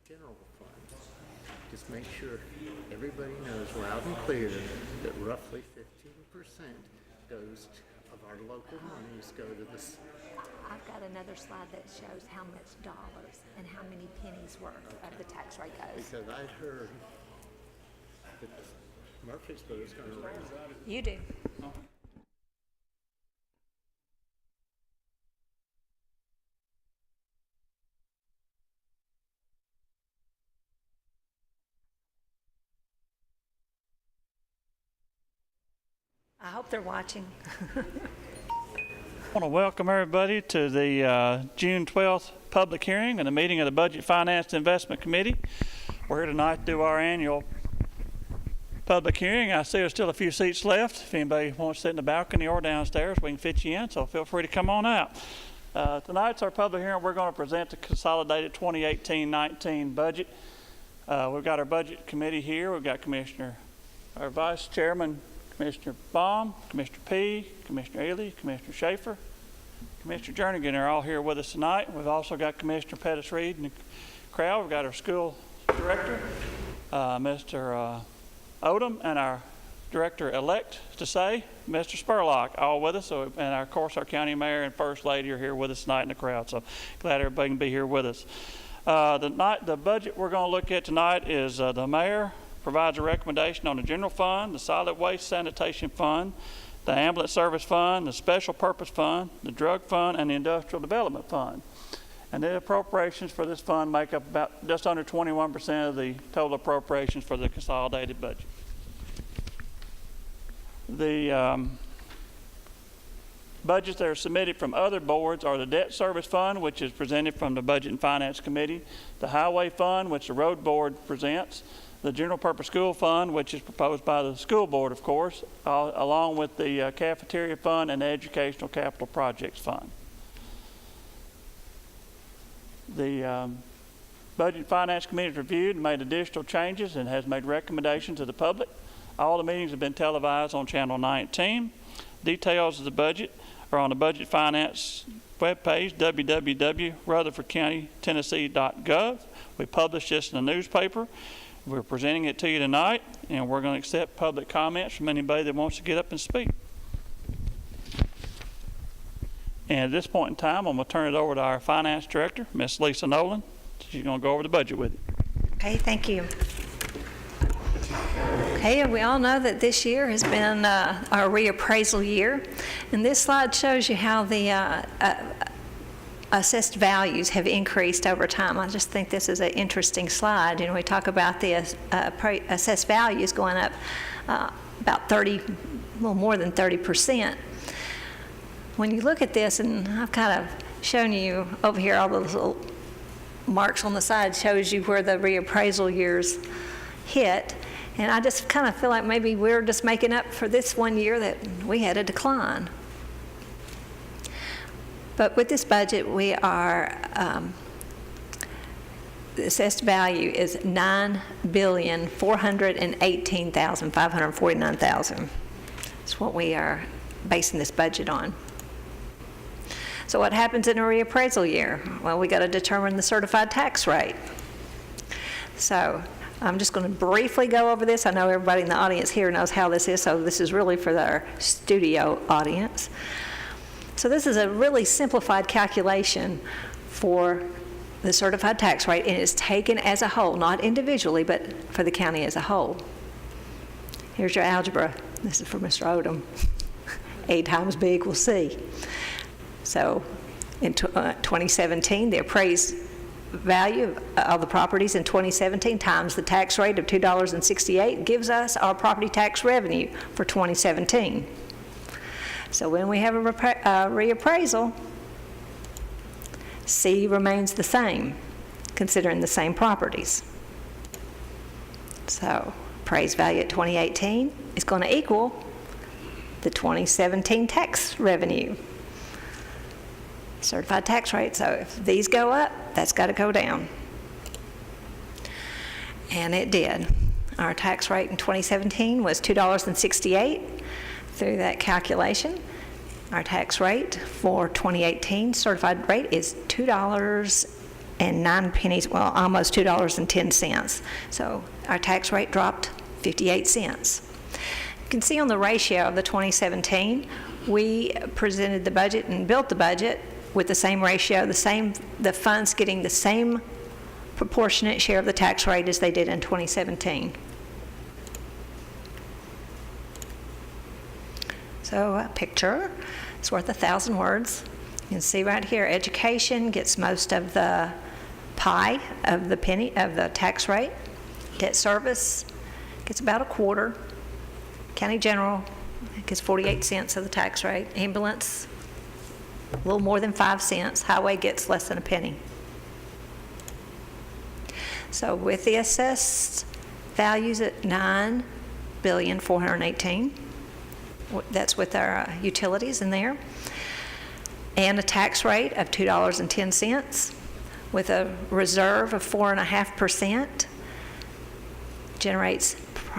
general fund. Just make sure everybody knows loud and clear that roughly 15% of our local monies go to this. I've got another slide that shows how much dollars and how many pennies worth of the tax rate goes. Because I heard that Murfreesboro is going to raise it. You do. I hope they're watching. I want to welcome everybody to the June 12th public hearing and the meeting of the Budget, Finance, and Investment Committee. We're here tonight to do our annual public hearing. I see there's still a few seats left. If anybody wants to sit in the balcony or downstairs, we can fit you in, so feel free to come on out. Tonight's our public hearing. We're going to present the consolidated 2018-19 budget. We've got our budget committee here. We've got our Vice Chairman, Commissioner Baum, Commissioner P., Commissioner Ely, Commissioner Schaefer, Commissioner Jernigan are all here with us tonight. We've also got Commissioner Pettis Reed in the crowd. We've got our school director, Mr. Odom, and our director-elect to say, Mr. Spurlock, all with us. So, and of course, our county mayor and first lady are here with us tonight in the crowd. So glad everybody can be here with us. The budget we're going to look at tonight is the mayor provides a recommendation on the general fund, the solid waste sanitation fund, the ambulance service fund, the special purpose fund, the drug fund, and the industrial development fund. And the appropriations for this fund make up about just under 21% of the total appropriations for the consolidated budget. The budgets that are submitted from other boards are the debt service fund, which is presented from the Budget and Finance Committee, the highway fund, which the road board presents, the general purpose school fund, which is proposed by the school board, of course, along with the cafeteria fund and the educational capital projects fund. The Budget and Finance Committee has reviewed and made additional changes and has made recommendations to the public. All the meetings have been televised on Channel 19. Details of the budget are on the Budget Finance webpage, www.rutherfordcountytennessee.gov. We published this in the newspaper. We're presenting it to you tonight, and we're going to accept public comments from anybody that wants to get up and speak. And at this point in time, I'm going to turn it over to our finance director, Ms. Lisa Nolan. She's going to go over the budget with you. Okay, thank you. Okay, we all know that this year has been our reappraisal year, and this slide shows you how the assessed values have increased over time. I just think this is an interesting slide. You know, we talk about the assessed values going up about more than 30%. When you look at this, and I've kind of shown you over here, all those little marks on the side shows you where the reappraisal years hit. And I just kind of feel like maybe we're just making up for this one year that we had a decline. But with this budget, we are, the assessed value is $9,418,549,000. That's what we are basing this budget on. So what happens in a reappraisal year? Well, we got to determine the certified tax rate. So I'm just going to briefly go over this. I know everybody in the audience here knows how this is, so this is really for our studio audience. So this is a really simplified calculation for the certified tax rate, and it's taken as a whole, not individually, but for the county as a whole. Here's your algebra. This is for Mr. Odom. A times B equals C. So in 2017, the appraised value of the properties in 2017 times the tax rate of $2.68 gives us our property tax revenue for 2017. So when we have a reappraisal, C remains the same, considering the same properties. So appraised value at 2018 is going to equal the 2017 tax revenue. Certified tax rate, so if these go up, that's got to go down. And it did. Our tax rate in 2017 was $2.68. Through that calculation, our tax rate for 2018 certified rate is $2.80. $2.09, well, almost $2.10. So our tax rate dropped 58 cents. You can see on the ratio of the 2017, we presented the budget and built the budget with the same ratio, the funds getting the same proportionate share of the tax rate as they did in 2017. So a picture is worth 1,000 words. You can see right here, education gets most of the pie of the penny of the tax rate. Debt service gets about a quarter. County general gets 48 cents of the tax rate. Ambulance, a little more than 5 cents. Highway gets less than a penny. So with the assessed values at $9,418,000, that's with our utilities in there, and a tax rate of $2.10, with a reserve of 4.5%, generates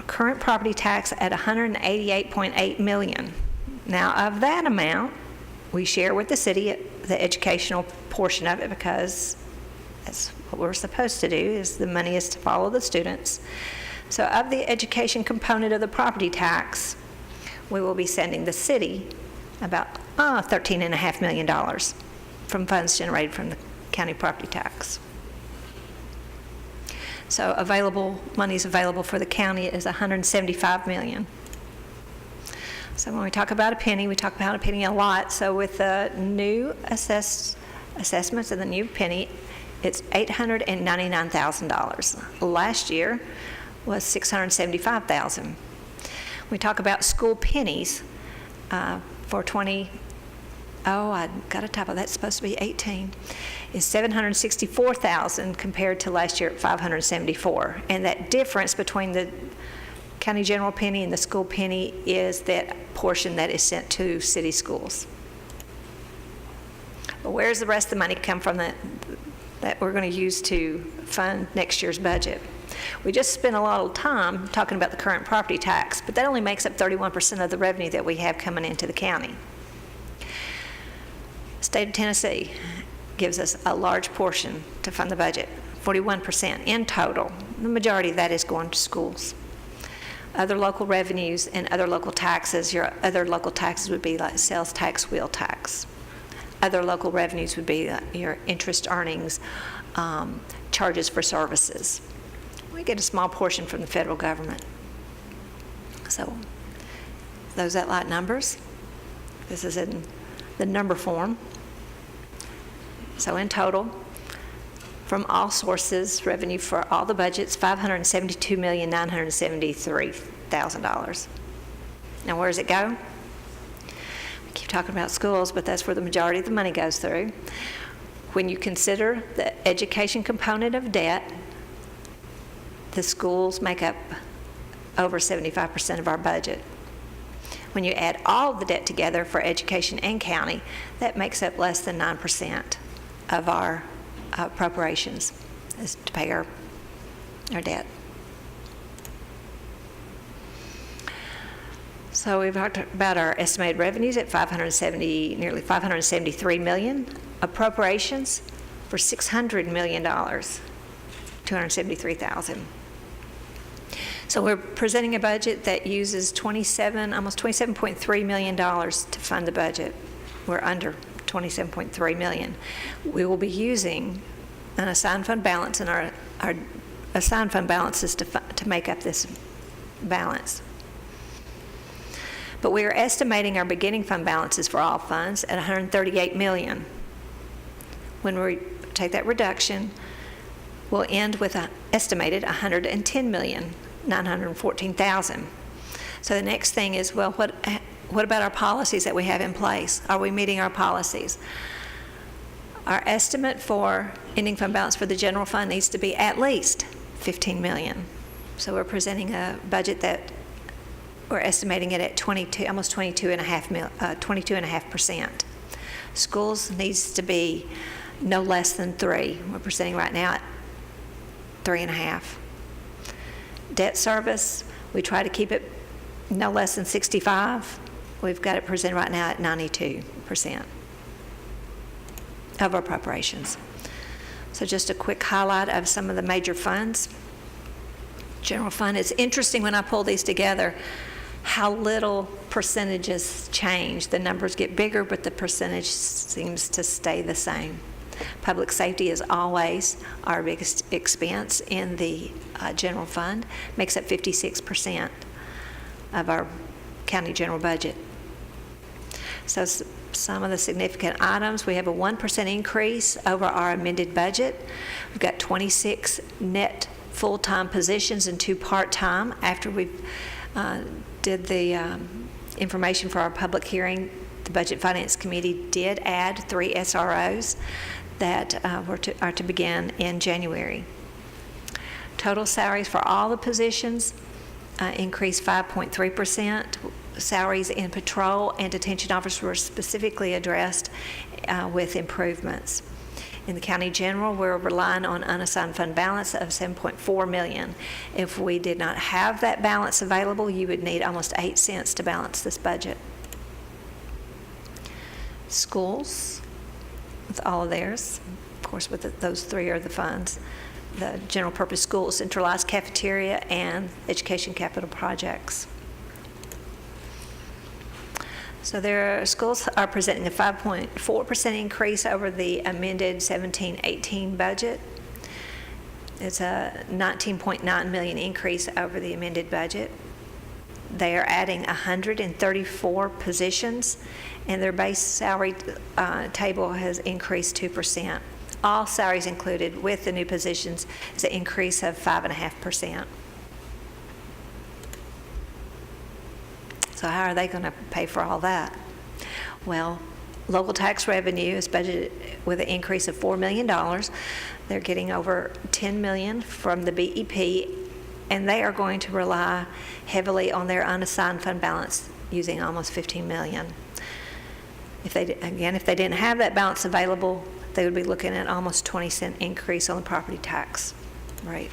current property tax at $188.8 million. Now, of that amount, we share with the city the educational portion of it, because that's what we're supposed to do, is the money is to follow the students. So of the education component of the property tax, we will be sending the city about $13.5 million from funds generated from the county property tax. So monies available for the county is $175 million. So when we talk about a penny, we talk about a penny a lot. So with the new assessments and the new penny, it's $899,000. Last year was $675,000. We talk about school pennies for I got a typo, that's supposed to be 18, is $764,000 compared to last year at $574. And that difference between the county general penny and the school penny is that portion that is sent to city schools. But where does the rest of the money come from that we're going to use to fund next year's budget? We just spent a lot of time talking about the current property tax, but that only makes up 31% of the revenue that we have coming into the county. State of Tennessee gives us a large portion to fund the budget, 41% in total. The majority of that is going to schools. Other local revenues and other local taxes, your other local taxes would be like sales tax, wheel tax. Other local revenues would be your interest earnings, charges for services. We get a small portion from the federal government. So those that like numbers, this is in the number form. So in total, from all sources, revenue for all the budgets, $572,973,000. Now where does it go? We keep talking about schools, but that's where the majority of the money goes through. When you consider the education component of debt, the schools make up over 75% of our budget. When you add all the debt together for education and county, that makes up less than 9% of our appropriations is to pay our debt. So we've talked about our estimated revenues at nearly $573 million. Appropriations for $600 million, $273,000. So we're presenting a budget that uses almost $27.3 million to fund the budget. We're under $27.3 million. We will be using an assigned fund balance, and our assigned fund balance is to make up this balance. But we are estimating our beginning fund balances for all funds at $138 million. When we take that reduction, we'll end with an estimated $110,914,000. So the next thing is, well, what about our policies that we have in place? Are we meeting our policies? Our estimate for ending fund balance for the general fund needs to be at least $15 million. So we're presenting a budget that we're estimating it at almost 22.5%. Schools needs to be no less than 3. We're presenting right now at 3.5. Debt service, we try to keep it no less than 65. We've got it presented right now at 92% of our appropriations. So just a quick highlight of some of the major funds. General fund, it's interesting when I pull these together how little percentages change. The numbers get bigger, but the percentage seems to stay the same. Public safety is always our biggest expense in the general fund, makes up 56% of our county general budget. So some of the significant items, we have a 1% increase over our amended budget. We've got 26 net full-time positions and 2 part-time. After we did the information for our public hearing, the Budget Finance Committee did add 3 SROs that are to begin in January. Total salaries for all the positions increased 5.3%. Salaries in patrol and detention officers were specifically addressed with improvements. In the county general, we're relying on unassigned fund balance of $7.4 million. If we did not have that balance available, you would need almost 8 cents to balance this budget. Schools, with all of theirs, of course, with those 3 are the funds. The general purpose schools, centralized cafeteria, and education capital projects. So their schools are presenting a 5.4% increase over the amended 17-18 budget. It's a $19.9 million increase over the amended budget. They are adding 134 positions, and their base salary table has increased 2%. All salaries included with the new positions is an increase of 5.5%. So how are they going to pay for all that? Well, local tax revenue is budgeted with an increase of $4 million. They're getting over $10 million from the BEP, and they are going to rely heavily on their unassigned fund balance, using almost $15 million. If they didn't have that balance available, they would be looking at almost 20-cent increase on the property tax rate.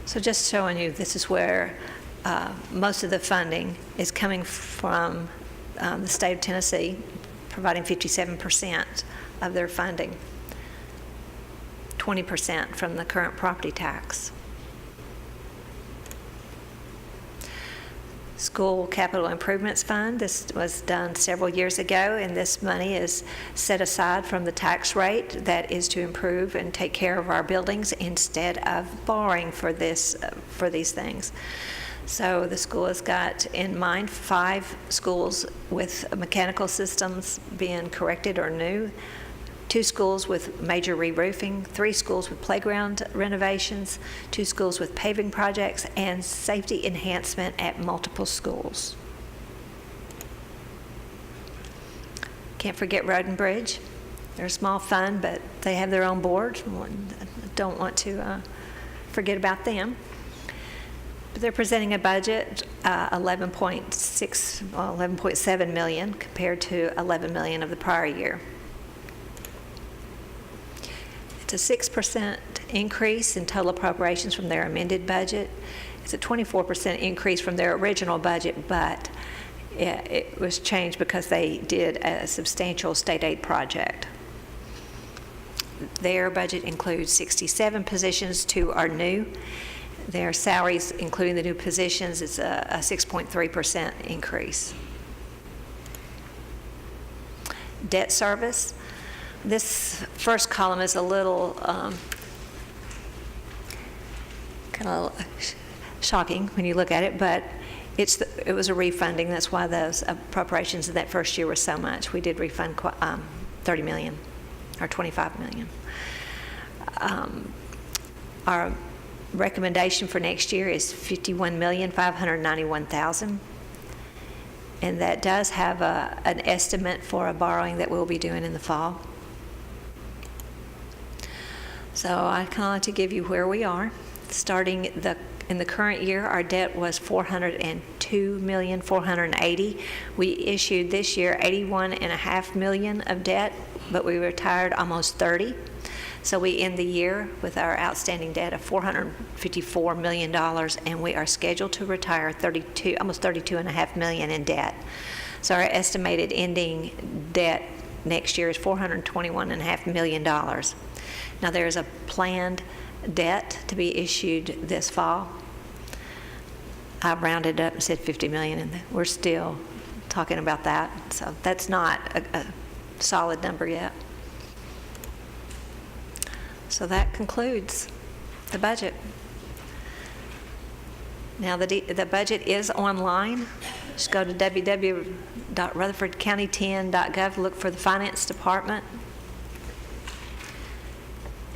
So just showing you, this is where most of the funding is coming from the state of Tennessee, providing 57% of their funding, 20% from the current property tax. School Capital Improvements Fund, this was done several years ago, and this money is set aside from the tax rate that is to improve and take care of our buildings instead of borrowing for these things. So the school has got in mind 5 schools with mechanical systems being corrected or new, 2 schools with major re-roofing, 3 schools with playground renovations, 2 schools with paving projects, and safety enhancement at multiple schools. Can't forget Road and Bridge. They're a small fund, but they have their own board. Don't want to forget about them. But they're presenting a budget, $11.7 million compared to $11 million of the prior year. It's a 6% increase in total appropriations from their amended budget. It's a 24% increase from their original budget, but it was changed because they did a substantial state aid project. Their budget includes 67 positions, 2 are new. Their salaries, including the new positions, is a 6.3% increase. Debt service. This first column is a little kind of shocking when you look at it, but it was a refunding. That's why those appropriations in that first year were so much. We did refund $30 million or $25 million. Our recommendation for next year is $51,591,000. And that does have an estimate for a borrowing that we'll be doing in the fall. So I kind of like to give you where we are. Starting in the current year, our debt was $402,480,000. We issued this year $81.5 million of debt, but we retired almost 30. So we end the year with our outstanding debt of $454 million, and we are scheduled to retire almost $32.5 million in debt. So our estimated ending debt next year is $421.5 million. Now, there is a planned debt to be issued this fall. I rounded up and said 50 million, and we're still talking about that. So that's not a solid number yet. So that concludes the budget. Now, the budget is online. Just go to www.rutherfordcounty10.gov, look for the Finance Department.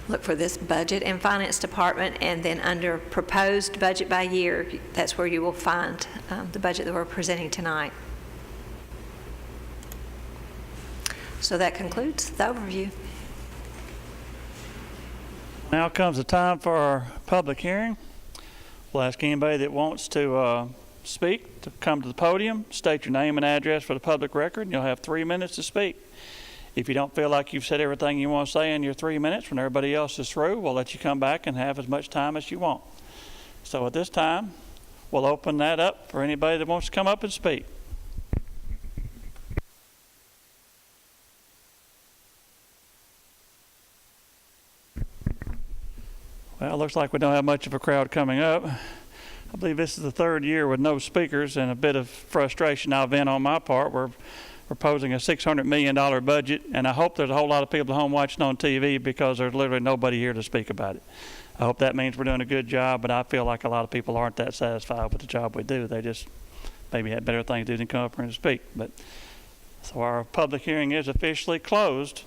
Look for this Budget and Finance Department, and then under Proposed Budget by Year, that's where you will find the budget that we're presenting tonight. So that concludes the overview. Now comes the time for our public hearing. We'll ask anybody that wants to speak to come to the podium, state your name and address for the public record, and you'll have 3 minutes to speak. If you don't feel like you've said everything you want to say in your 3 minutes when everybody else is through, we'll let you come back and have as much time as you want. So at this time, we'll open that up for anybody that wants to come up and speak. Well, it looks like we don't have much of a crowd coming up. I believe this is the third year with no speakers, and a bit of frustration I've been on my part. We're proposing a $600 million budget, and I hope there's a whole lot of people at home watching on TV because there's literally nobody here to speak about it. I hope that means we're doing a good job, but I feel like a lot of people aren't that satisfied with the job we do. They just maybe had better things to do than come up here and speak. But so our public hearing is officially closed.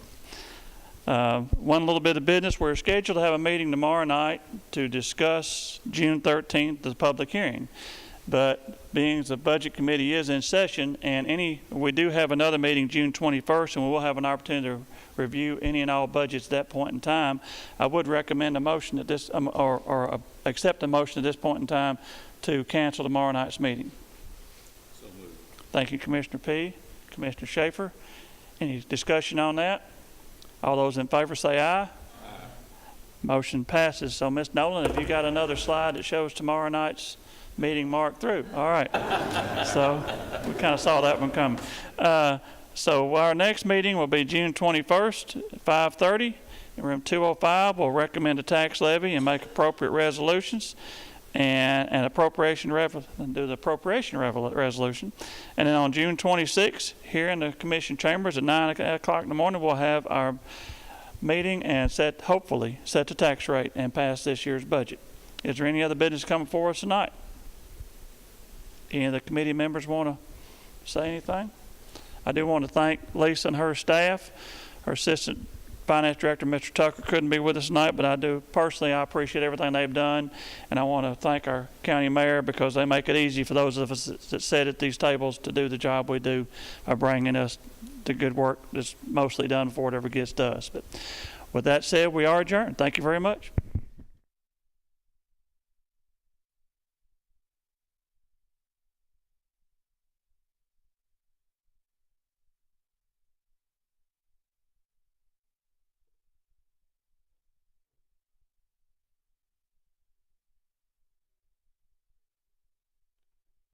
One little bit of business. We're scheduled to have a meeting tomorrow night to discuss June 13th, the public hearing. But being the budget committee is in session, and we do have another meeting June 21st, and we will have an opportunity to review any and all budgets at that point in time. I would recommend a motion at this, or accept a motion at this point in time to cancel tomorrow night's meeting. So moved. Thank you, Commissioner P. Commissioner Schaefer. Any discussion on that? All those in favor say aye. Aye. Motion passes. So, Ms. Nolan, have you got another slide that shows tomorrow night's meeting marked through? All right. So we kind of saw that one coming. So our next meeting will be June 21st at 5:30 in room 205. We'll recommend a tax levy and make appropriate resolutions and do the appropriation resolution. And then on June 26th, here in the commission chambers at 9 o'clock in the morning, we'll have our meeting and hopefully set the tax rate and pass this year's budget. Is there any other business coming for us tonight? Any of the committee members want to say anything? I do want to thank Lisa and her staff. Her assistant finance director, Mr. Tucker, couldn't be with us tonight, but I appreciate everything they've done. And I want to thank our county mayor because they make it easy for those of us that sit at these tables to do the job we do by bringing us the good work that's mostly done before it ever gets to us. But with that said, we are adjourned. Thank you very much.